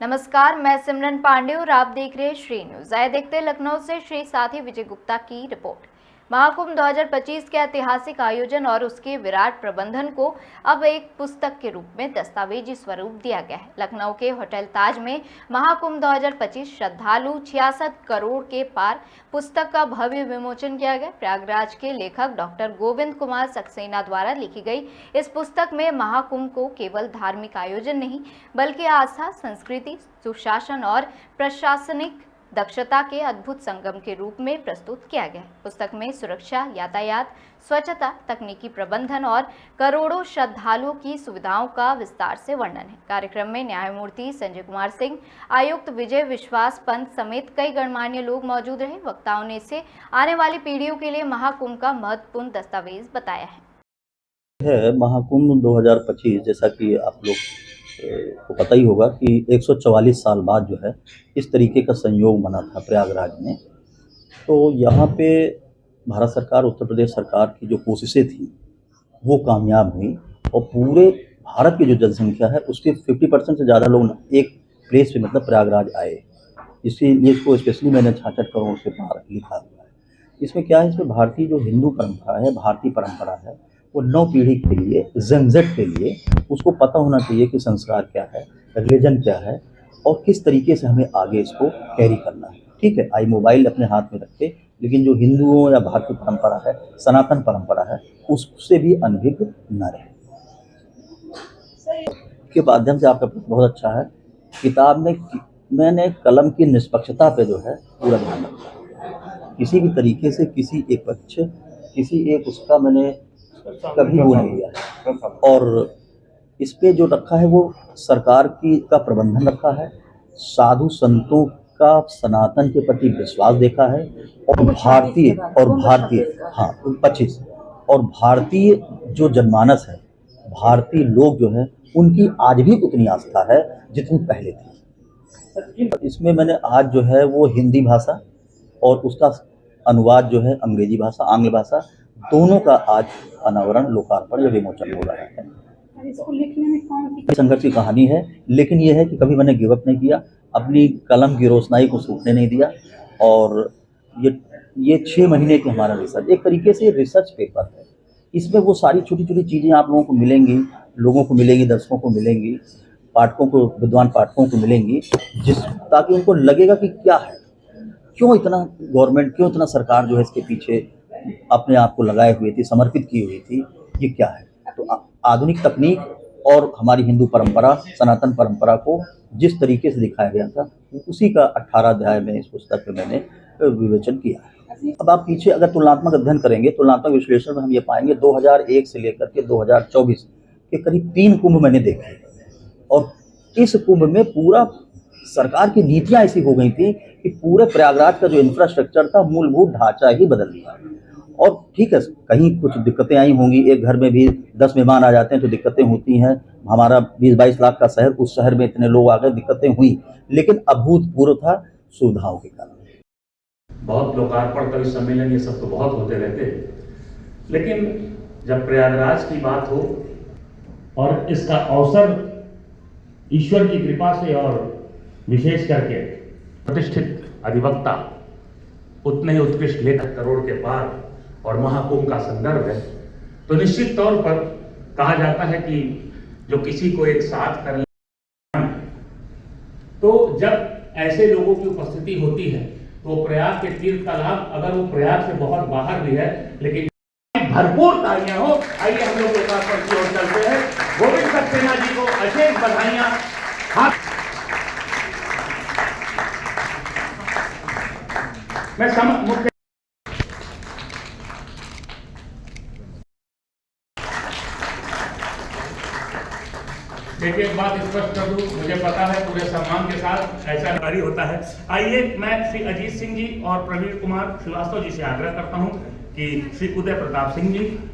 नमस्कार, मैं सिमरन पांडे और आप देख रहे हैं श्री न्यूज। आइए देखते हैं लखनऊ से श्री साथी विजय गुप्ता की रिपोर्ट। महाकुंभ 2025 के ऐतिहासिक आयोजन और उसके विराट प्रबंधन को अब एक पुस्तक के रूप में दस्तावेजी स्वरूप दिया गया है। लखनऊ के होटल ताज में महाकुंभ 2025 श्रद्धालु 66 करोड़ के पार पुस्तक का भव्य विमोचन किया गया। प्रयागराज के लेखक डॉक्टर गोविंद कुमार सक्सेना द्वारा लिखी गई इस पुस्तक में महाकुंभ को केवल धार्मिक आयोजन नहीं बल्कि आस्था, संस्कृति, सुशासन और प्रशासनिक दक्षता के अद्भुत संगम के रूप में प्रस्तुत किया गया है। पुस्तक में सुरक्षा, यातायात, स्वच्छता, तकनीकी प्रबंधन और करोड़ों श्रद्धालुओं की सुविधाओं का विस्तार से वर्णन है। कार्यक्रम में न्यायमूर्ति संजय कुमार सिंह, आयुक्त विजय विश्वास पंत समेत कई गणमान्य लोग मौजूद रहे। वक्ताओं ने इसे आने वाली पीढ़ियों के लिए महाकुंभ का महत्वपूर्ण दस्तावेज बताया है। महाकुंभ 2025 जैसा कि आप लोग को पता ही होगा कि 144 साल बाद जो है इस तरीके का संयोग बना था प्रयागराज में। तो यहाँ पे भारत सरकार, उत्तर प्रदेश सरकार की जो कोशिशें थी वो कामयाब हुई और पूरे भारत की जो जनसंख्या है उसके 50% से ज़्यादा लोग एक प्लेस पे मतलब प्रयागराज आए। इसीलिए इसको स्पेशली मैंने 66 करोड़ से पार लिखा हुआ है। इसमें क्या है, इसमें भारतीय जो हिंदू परंपरा है, भारतीय परंपरा है, वो नौ पीढ़ी के लिए, जनजेट के लिए उसको पता होना चाहिए कि संस्कार क्या है, रिलीजन क्या है और किस तरीके से हमें आगे इसको कैरी करना है। ठीक है, आई मोबाइल अपने हाथ में रखे, लेकिन जो हिंदुओं या भारतीय परंपरा है, सनातन परंपरा है, उससे भी अनभिज्ञ न रहे। के माध्यम से आपका बहुत अच्छा है। किताब में मैंने कलम की निष्पक्षता पे जो है पूरा ध्यान रखा। किसी भी तरीके से किसी एक पक्ष, किसी एक उसका मैंने कभी वो नहीं लिया है। और इस पे जो रखा है वो सरकार का प्रबंधन रखा है, साधु संतों का सनातन के प्रति विश्वास देखा है और भारतीय 25 और भारतीय जो जनमानस है, भारतीय लोग जो है उनकी आज भी उतनी आस्था है जितनी पहले थी। इसमें मैंने आज जो है वो हिंदी भाषा और उसका अनुवाद जो है अंग्रेजी भाषा, आंग्ल भाषा, दोनों का आज अनावरण, लोकार्पण या विमोचन हो रहा है। इसको लिखने में कौन सी संघर्ष की कहानी है, लेकिन यह है कि कभी मैंने गिव अप नहीं किया, अपनी कलम की रोशनाई को सूखने नहीं दिया। और ये 6 महीने की हमारा रिसर्च, एक तरीके से रिसर्च पेपर है। इसमें वो सारी छोटी छोटी चीज़ें आप लोगों को मिलेंगी, दर्शकों को मिलेंगी, पाठकों को, विद्वान पाठकों को मिलेंगी, ताकि उनको लगेगा कि क्या है, क्यों इतना गवर्नमेंट, क्यों इतना सरकार जो है इसके पीछे अपने आप को लगाए हुई थी, समर्पित की हुई थी, ये क्या है। तो आधुनिक तकनीक और हमारी हिंदू परंपरा, सनातन परंपरा को जिस तरीके से दिखाया गया था उसी का 18 अध्याय में इस पुस्तक में मैंने विवेचन किया है। अब आप पीछे अगर तुलनात्मक अध्ययन करेंगे, तुलनात्मक विश्लेषण में हम ये पाएंगे 2001 से लेकर के 2024 के करीब 3 कुंभ मैंने देखे और इस कुंभ में पूरा सरकार की नीतियां ऐसी हो गई थी कि पूरे प्रयागराज का जो इंफ्रास्ट्रक्चर था, मूलभूत ढांचा ही बदल दिया। और ठीक है, कहीं कुछ दिक्कतें आई होंगी, एक घर में भी 10 मेहमान आ जाते हैं तो दिक्कतें होती हैं। हमारा 20-22 लाख का शहर, उस शहर में इतने लोग आ गए, दिक्कतें हुई, लेकिन अभूतपूर्व था सुविधाओं के कारण। बहुत लोकार्पण कवि सम्मेलन ये सब तो बहुत होते रहते हैं, लेकिन जब प्रयागराज की बात हो और इसका अवसर ईश्वर की कृपा से और विशेष करके प्रतिष्ठित अधिवक्ता, उतने ही उत्कृष्ट लेखक, करोड़ के पार और महाकुंभ का संदर्भ है, तो निश्चित तौर पर कहा जाता है कि जो किसी को एक साथ कर ले, तो जब ऐसे लोगों की उपस्थिति होती है तो प्रयाग के तीर्थ का लाभ, अगर वो प्रयाग से बहुत बाहर भी है, लेकिन भरपूर तालियां हो। आइए हम लोग लोकार्पण की ओर चलते हैं। गोविंद सक्सेना जी को अशेष बधाइयां। मैं मुख्य देखिए, एक बात स्पष्ट कर दूं, मुझे पता है पूरे सम्मान के साथ ऐसा कार्य होता है। आइए मैं श्री अजीत सिंह जी और प्रवीण कुमार श्रीवास्तव जी से आग्रह करता हूं कि श्री उदय प्रताप सिंह जी